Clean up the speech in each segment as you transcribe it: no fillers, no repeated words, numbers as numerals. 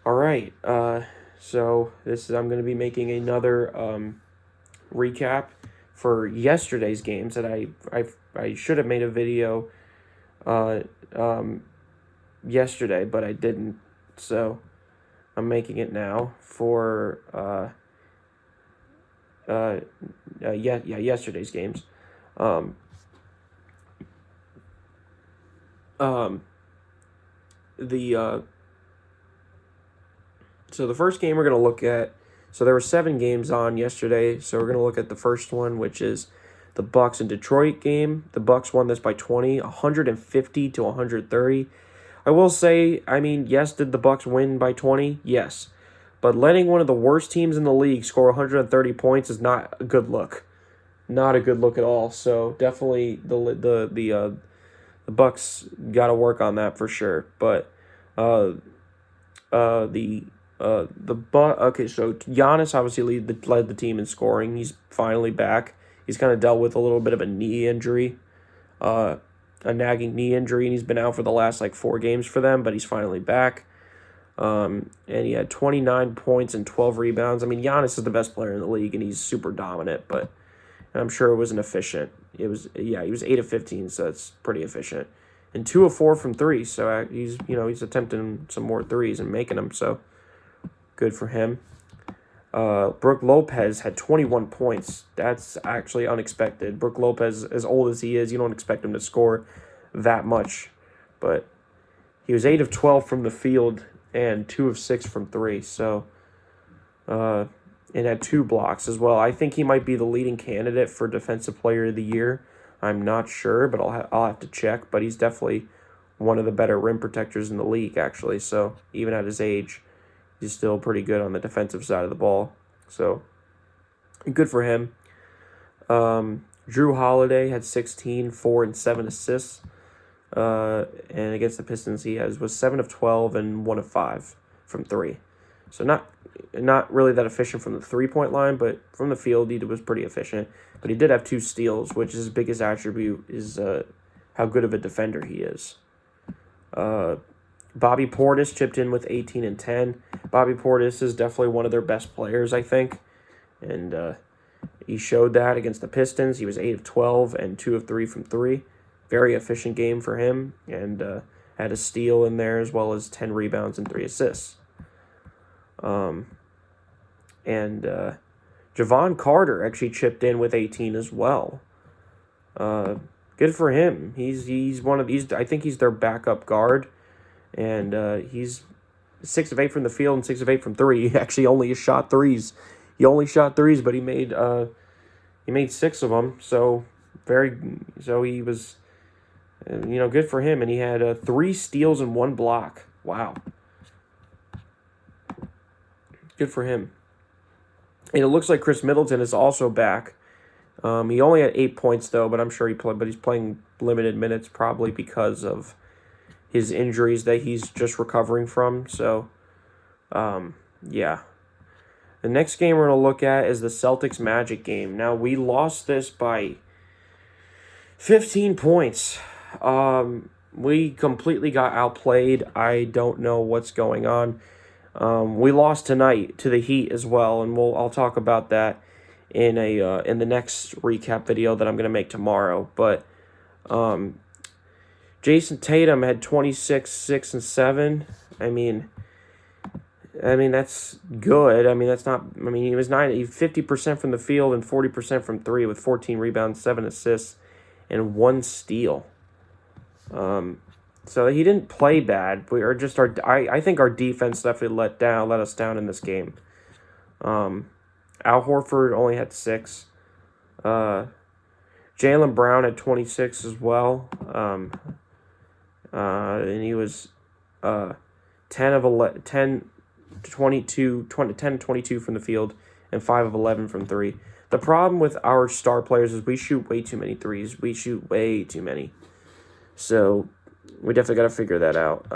All right. So I'm going to be making another recap for yesterday's games that I should have made a video uh, um, yesterday, but I didn't. So I'm making it now for yesterday's games. Um, um, the So the first game we're going to look at, so there were 7 games on yesterday, so we're going to look at the first one, which is the Bucks and Detroit game. The Bucks won this by 20, 150 to 130. I will say, I mean, yes, did the Bucks win by 20? Yes. But letting one of the worst teams in the league score 130 points is not a good look. Not a good look at all. So definitely the Bucks got to work on that for sure. But uh the okay, so Giannis obviously led the team in scoring. He's finally back. He's kind of dealt with a little bit of a knee injury, uh, a nagging knee injury, and he's been out for the last like 4 games for them. But he's finally back. And he had 29 points and 12 rebounds. I mean, Giannis is the best player in the league, and he's super dominant. But I'm sure it wasn't efficient. He was 8 of 15, so it's pretty efficient, and 2 of 4 from three. So he's attempting some more threes and making them. So good for him. Brook Lopez had 21 points. That's actually unexpected. Brook Lopez, as old as he is, you don't expect him to score that much. But he was 8 of 12 from the field and 2 of 6 from three. So, and had 2 blocks as well. I think he might be the leading candidate for Defensive Player of the Year. I'm not sure, but I'll have to check. But he's definitely one of the better rim protectors in the league, actually. So even at his age, he's still pretty good on the defensive side of the ball. So, good for him. Drew Holiday had 16, 4, and 7 assists. And against the Pistons, was 7 of 12 and 1 of 5 from three. So not really that efficient from the 3-point line, but from the field, he was pretty efficient. But he did have 2 steals, which is his biggest attribute, is how good of a defender he is. Bobby Portis chipped in with 18 and 10. Bobby Portis is definitely one of their best players, I think. And he showed that against the Pistons. He was 8 of 12 and 2 of 3 from three. Very efficient game for him. And had a steal in there as well as 10 rebounds and 3 assists. Javon Carter actually chipped in with 18 as well. Good for him. He's one of these. I think he's their backup guard. And he's 6 of 8 from the field and 6 of 8 from three. He actually only shot threes. But he made 6 of them. So he was, good for him. And he had 3 steals and 1 block. Wow, good for him. And it looks like Chris Middleton is also back. He only had 8 points though, but I'm sure he's playing limited minutes probably because of his injuries that he's just recovering from. So, yeah. The next game we're going to look at is the Celtics Magic game. Now, we lost this by 15 points. We completely got outplayed. I don't know what's going on. We lost tonight to the Heat as well, and I'll talk about that in the next recap video that I'm going to make tomorrow. But Jason Tatum had 26, 6, and 7. I mean that's good. That's not. He was 50% from the field and 40% from three with 14 rebounds, 7 assists, and 1 steal. So he didn't play bad. I think our defense definitely let us down in this game. Al Horford only had 6. Jaylen Brown had 26 as well. And he was 10 to 22 from the field and 5 of 11 from three. The problem with our star players is we shoot way too many threes. We shoot way too many. So we definitely got to figure that out.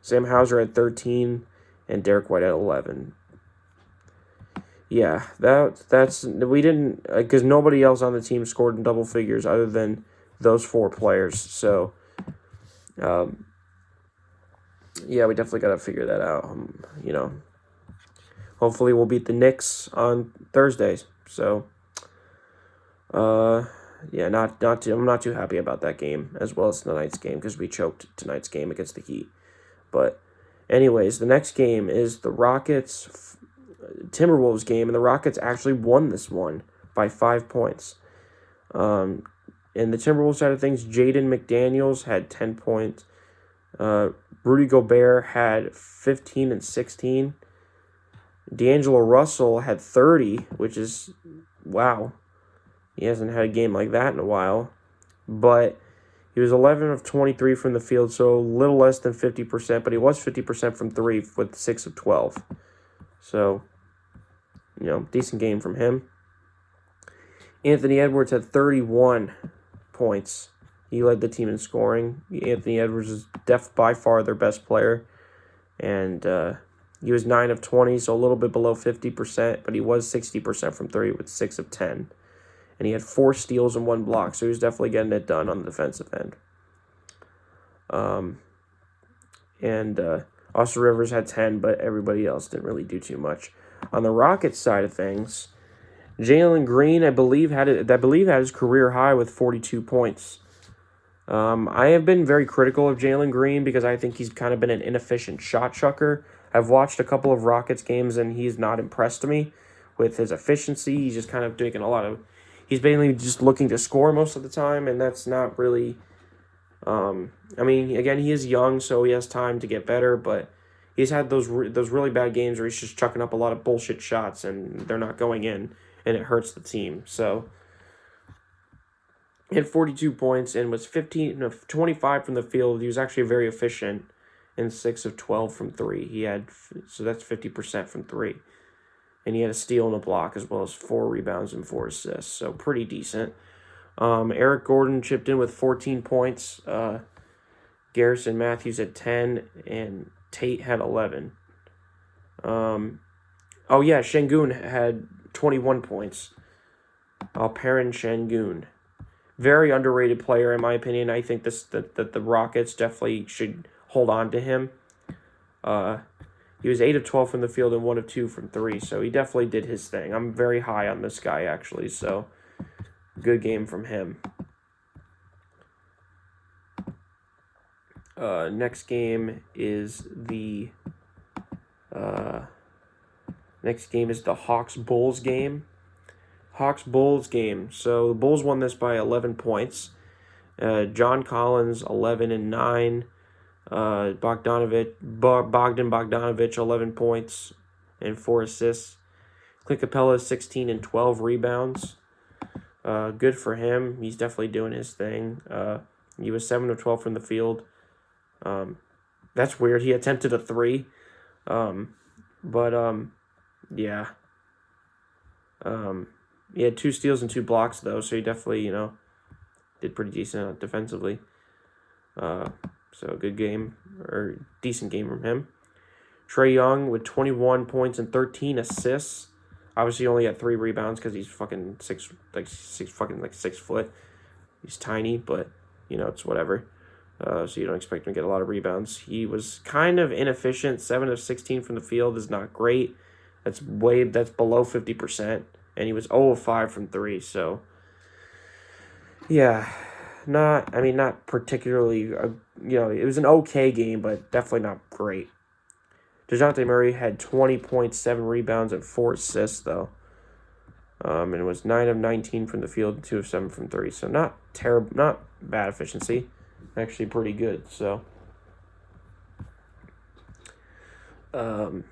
Sam Hauser had 13 and Derek White had 11. Yeah, we didn't, because nobody else on the team scored in double figures other than those 4 players. So, yeah, we definitely got to figure that out. Hopefully we'll beat the Knicks on Thursdays. So, yeah, I'm not too happy about that game as well as tonight's game because we choked tonight's game against the Heat. But, anyways, the next game is the Rockets Timberwolves game, and the Rockets actually won this one by 5 points. In the Timberwolves side of things, Jaden McDaniels had 10 points. Rudy Gobert had 15 and 16. D'Angelo Russell had 30, which is, wow. He hasn't had a game like that in a while. But he was 11 of 23 from the field, so a little less than 50%, but he was 50% from 3 with 6 of 12. So, decent game from him. Anthony Edwards had 31 points. He led the team in scoring. Anthony Edwards is by far their best player. And he was 9 of 20, so a little bit below 50%, but he was 60% from 3 with 6 of 10. And he had 4 steals and 1 block, so he was definitely getting it done on the defensive end. Austin Rivers had 10, but everybody else didn't really do too much. On the Rockets side of things, Jalen Green, I believe had his career high with 42 points. I have been very critical of Jalen Green because I think he's kind of been an inefficient shot chucker. I've watched a couple of Rockets games and he's not impressed me with his efficiency. He's just kind of doing he's basically just looking to score most of the time, and that's not really. Again, he is young, so he has time to get better, but he's had those really bad games where he's just chucking up a lot of bullshit shots and they're not going in, and it hurts the team. So he had 42 points and was 15 of 25 from the field. He was actually very efficient in 6 of 12 from 3. So that's 50% from 3. And he had a steal and a block as well as 4 rebounds and 4 assists. So pretty decent. Eric Gordon chipped in with 14 points. Garrison Matthews had 10 and Tate had 11. Şengün had 21 points. Alperen Şengün. Very underrated player in my opinion. I think that the Rockets definitely should hold on to him. He was 8 of 12 from the field and 1 of 2 from 3, so he definitely did his thing. I'm very high on this guy, actually, so good game from him. Next game is the Hawks-Bulls game. Hawks-Bulls game. So the Bulls won this by 11 points. John Collins, 11 and 9. Bogdan Bogdanovic, 11 points and 4 assists. Clint Capella, 16 and 12 rebounds. Good for him. He's definitely doing his thing. He was 7 of 12 from the field. That's weird. He attempted a 3. Yeah. He had 2 steals and 2 blocks, though, so he definitely, did pretty decent defensively. So good game, or decent game from him. Trae Young with 21 points and 13 assists. Obviously, he only had 3 rebounds because he's fucking 6 foot. He's tiny, but, it's whatever. So you don't expect him to get a lot of rebounds. He was kind of inefficient. 7 of 16 from the field is not great. That's below 50%. And he was 0 of 5 from 3, so yeah. Not particularly, it was an okay game, but definitely not great. DeJounte Murray had 20 points, 7 rebounds, and 4 assists, though. And it was 9 of 19 from the field and 2 of 7 from 3. So not terrible, not bad efficiency. Actually pretty good, so. And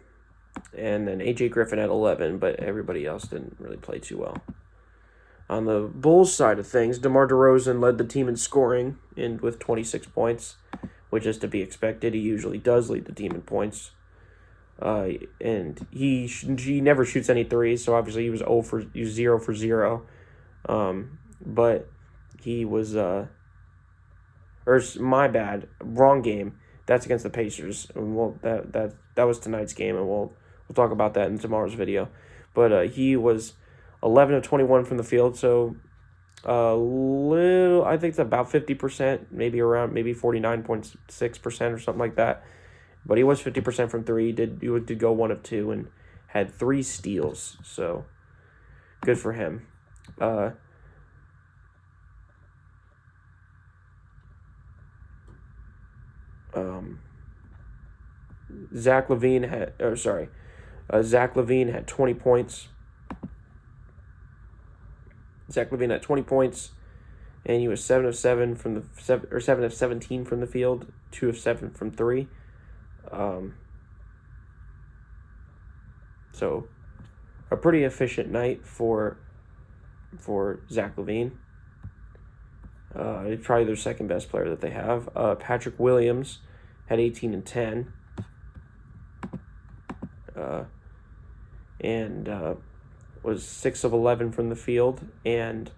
then A.J. Griffin had 11, but everybody else didn't really play too well. On the Bulls side of things, DeMar DeRozan led the team in scoring with 26 points, which is to be expected. He usually does lead the team in points. And he never shoots any threes, so obviously he was 0 for 0. But he was my bad, wrong game. That's against the Pacers. And that was tonight's game, and we'll talk about that in tomorrow's video. But he was 11 of 21 from the field, so I think it's about 50%, maybe 49.6% or something like that. But he was 50% from three. He did go 1 of 2 and had 3 steals. So good for him. Zach LaVine had 20 points. Zach LaVine had 20 points, and he was 7 of 17 from the field, 2 of 7 from 3. So a pretty efficient night for Zach LaVine. He's probably their second best player that they have. Patrick Williams had 18 and 10. And was 6 of 11 from the field and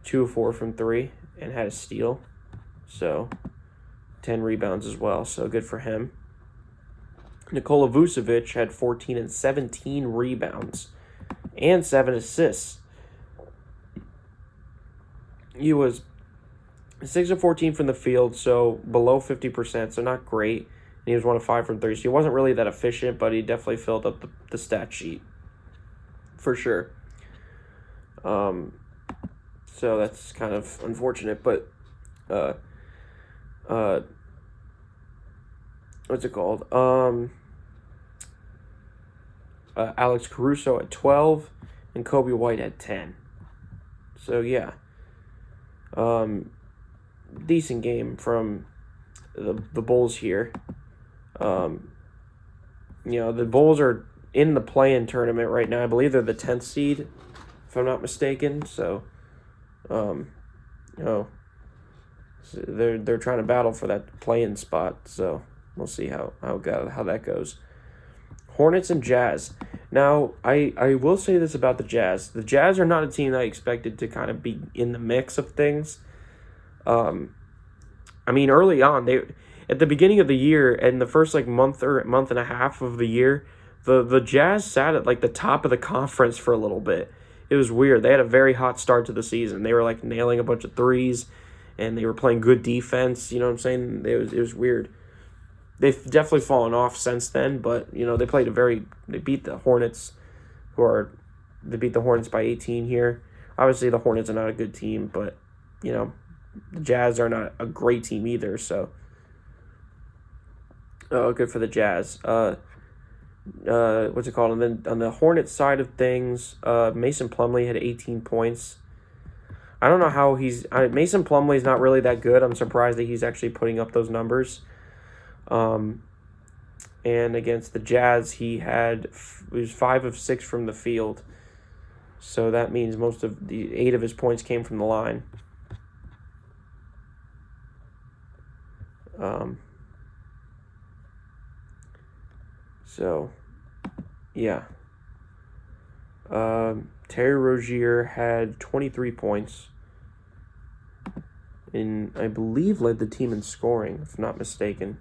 2 of 4 from 3 and had a steal. So 10 rebounds as well. So good for him. Nikola Vucevic had 14 and 17 rebounds and 7 assists. He was 6 of 14 from the field, so below 50%, so not great. And he was 1 of 5 from 3, so he wasn't really that efficient, but he definitely filled up the stat sheet for sure. So that's kind of unfortunate, but what's it called? Alex Caruso at 12 and Kobe White at 10. So yeah. Decent game from the Bulls here. The Bulls are in the play-in tournament right now. I believe they're the 10th seed, if I'm not mistaken. So, they're trying to battle for that play-in spot. So we'll see how that goes. Hornets and Jazz. Now, I will say this about the Jazz. The Jazz are not a team that I expected to kind of be in the mix of things. Early on, at the beginning of the year and the first month and a half of the year, the Jazz sat at the top of the conference for a little bit. It was weird. They had a very hot start to the season. They were nailing a bunch of threes, and they were playing good defense. You know what I'm saying? It was weird. They've definitely fallen off since then, but they beat the Hornets, they beat the Hornets by 18 here. Obviously, the Hornets are not a good team, but the Jazz are not a great team either. So, good for the Jazz. What's it called? And then on the Hornets side of things, Mason Plumlee had 18 points. I don't know how Mason Plumlee's not really that good. I'm surprised that he's actually putting up those numbers. And against the Jazz, he was 5 of 6 from the field. So that means most of the 8 of his points came from the line. So, yeah. Terry Rozier had 23 points and I believe led the team in scoring, if not mistaken.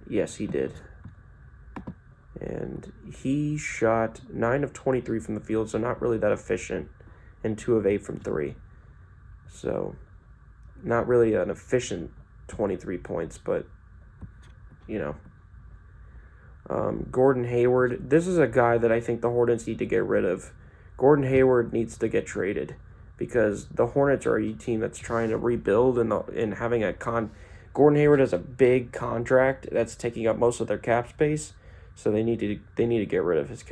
Yes, he did. And he shot 9 of 23 from the field, so not really that efficient, and 2 of 8 from 3. So, not really an efficient 23 points, but, Gordon Hayward, this is a guy that I think the Hornets need to get rid of. Gordon Hayward needs to get traded because the Hornets are a team that's trying to rebuild and having Gordon Hayward has a big contract that's taking up most of their cap space, so they need to get rid of his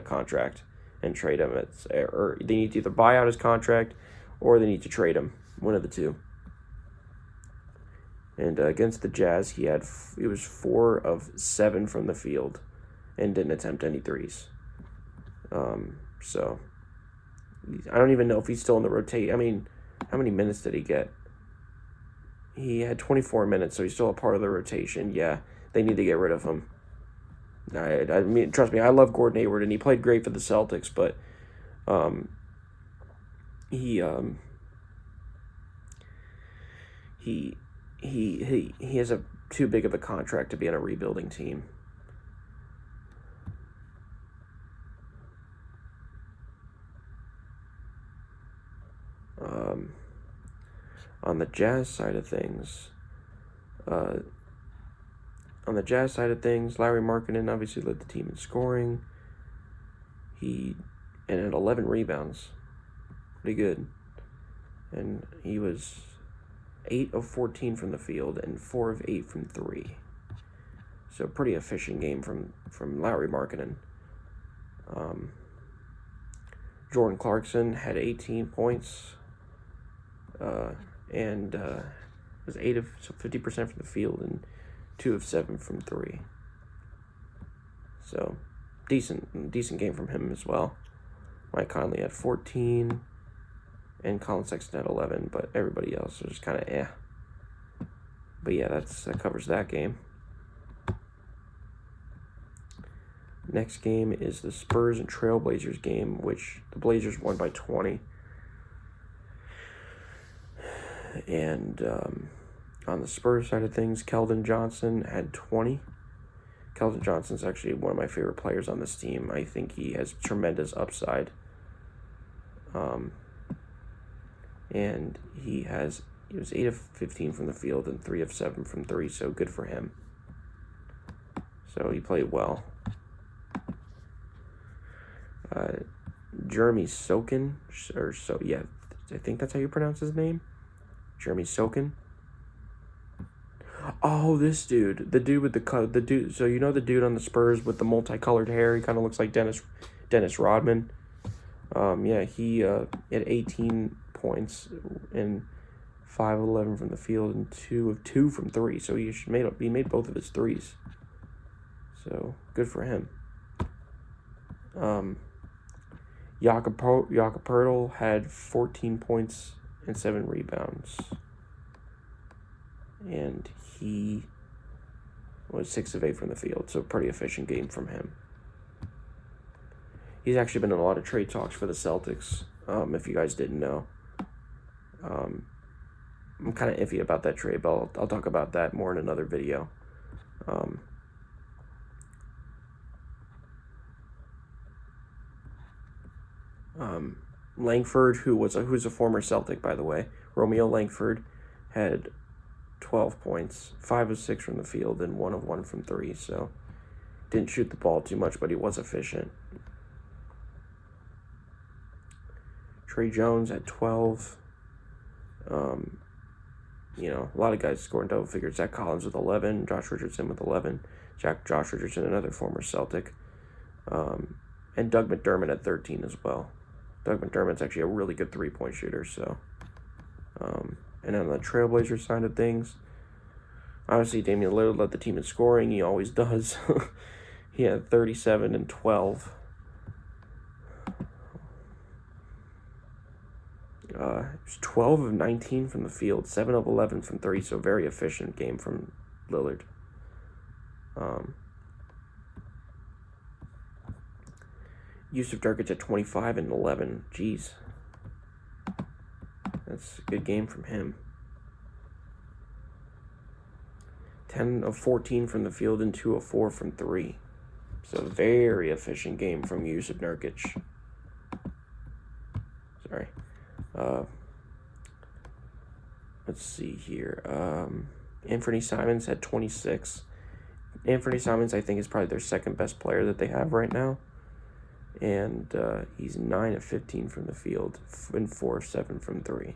contract and trade him. Or they need to either buy out his contract or they need to trade him, one of the two. And against the Jazz, he was 4 of 7 from the field and didn't attempt any threes. So I don't even know if he's still in the rotation. How many minutes did he get? He had 24 minutes, so he's still a part of the rotation. Yeah, they need to get rid of him. Trust me, I love Gordon Hayward, and he played great for the Celtics, but he has too big of a contract to be on a rebuilding team. On the Jazz side of things, on On the Jazz side of things, Lauri Markkanen obviously led the team in scoring. He had 11 rebounds. Pretty good. And he was 8 of 14 from the field and 4 of 8 from 3. So pretty efficient game from Lauri Markkanen. Jordan Clarkson had 18 points and was 8 of 50% from the field and 2 of 7 from 3. So decent game from him as well. Mike Conley had 14 and Colin Sexton had 11, but everybody else was kind of eh. But yeah, that covers that game. Next game is the Spurs and Trailblazers game, which the Blazers won by 20. And on the Spurs side of things, Keldon Johnson had 20. Keldon Johnson's actually one of my favorite players on this team. I think he has tremendous upside. And he was 8 of 15 from the field and 3 of 7 from 3, so good for him. So he played well. Jeremy Sokin, I think that's how you pronounce his name. Jeremy Sokin. Oh, this dude, the dude. So you know the dude on the Spurs with the multicolored hair. He kind of looks like Dennis Rodman. He had 18 points and 5 of 11 from the field and 2 of 2 from 3. So he made both of his threes. So good for him. Jakob Poeltl had 14 points and 7 rebounds. And he was 6 of 8 from the field, so pretty efficient game from him. He's actually been in a lot of trade talks for the Celtics, if you guys didn't know. I'm kind of iffy about that trade, but I'll talk about that more in another video. Langford, who's a former Celtic, by the way, Romeo Langford, had 12 points, 5 of 6 from the field, and 1 of 1 from 3, so didn't shoot the ball too much, but he was efficient. Trey Jones had 12. A lot of guys scoring double figures. Zach Collins with 11, Josh Richardson with 11, Josh Richardson, another former Celtic, and Doug McDermott at 13 as well. Doug McDermott's actually a really good three-point shooter, so. And on the Trailblazers side of things, obviously Damian Lillard led the team in scoring. He always does. He had 37 and 12. It was 12 of 19 from the field, 7 of 11 from 3, so very efficient game from Lillard. Yusuf Nurkic at 25 and 11. Jeez. That's a good game from him. 10 of 14 from the field and 2 of 4 from 3. So very efficient game from Yusuf Nurkic. Sorry. Let's see here. Anthony Simons had 26. Anthony Simons, I think, is probably their second best player that they have right now. And he's 9 of 15 from the field and 4 of 7 from 3.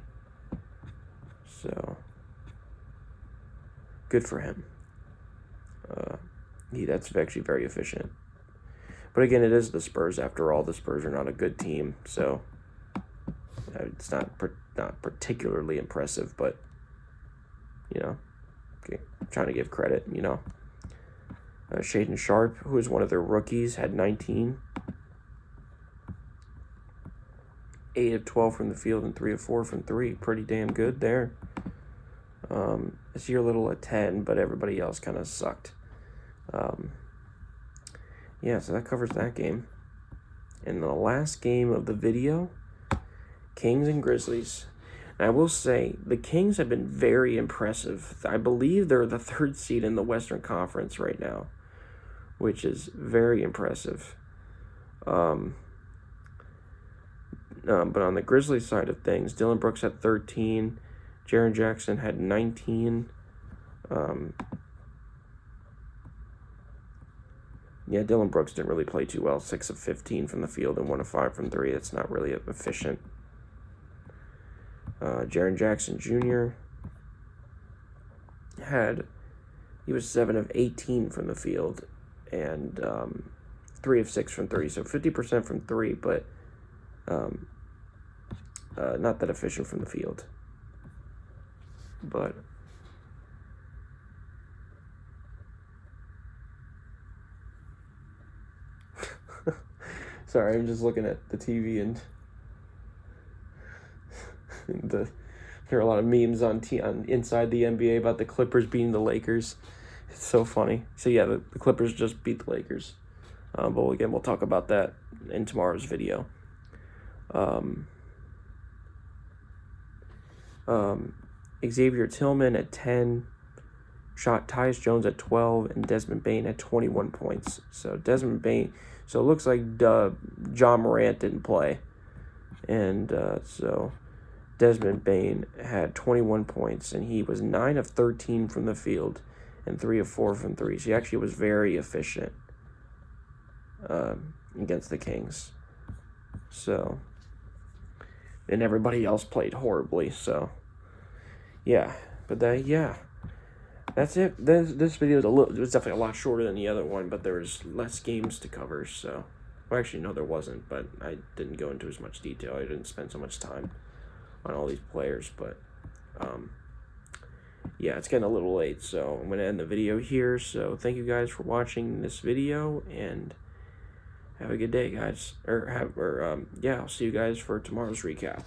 So, good for him. That's actually very efficient. But again, it is the Spurs after all. The Spurs are not a good team, so it's not particularly impressive, but, okay, I'm trying to give credit, Shaedon Sharpe, who is one of their rookies, had 19. 8 of 12 from the field and 3 of 4 from 3. Pretty damn good there. You're Little at 10, but everybody else kind of sucked. So that covers that game. And the last game of the video, Kings and Grizzlies. And I will say, the Kings have been very impressive. I believe they're the 3rd seed in the Western Conference right now, which is very impressive. But on the Grizzlies side of things, Dylan Brooks had 13, Jaren Jackson had 19, Yeah, Dylan Brooks didn't really play too well. 6 of 15 from the field and 1 of 5 from 3. That's not really efficient. Jaren Jackson Jr. He was 7 of 18 from the field and 3 of 6 from 3. So 50% from 3, but not that efficient from the field. But sorry, I'm just looking at the TV and there are a lot of memes on inside the NBA about the Clippers beating the Lakers. It's so funny. So yeah, the Clippers just beat the Lakers. But again, we'll talk about that in tomorrow's video. Xavier Tillman at 10, shot Tyus Jones at 12, and Desmond Bane at 21 points. So Desmond Bane. So it looks like John Morant didn't play, and so Desmond Bane had 21 points, and he was 9 of 13 from the field and 3 of 4 from 3. So he actually was very efficient against the Kings. So, and everybody else played horribly. So, yeah, but that's it. This video was definitely a lot shorter than the other one, but there was less games to cover. So, well, actually, no, there wasn't. But I didn't go into as much detail. I didn't spend so much time on all these players. But yeah, it's getting a little late, so I'm gonna end the video here. So thank you guys for watching this video, and have a good day, guys. I'll see you guys for tomorrow's recap.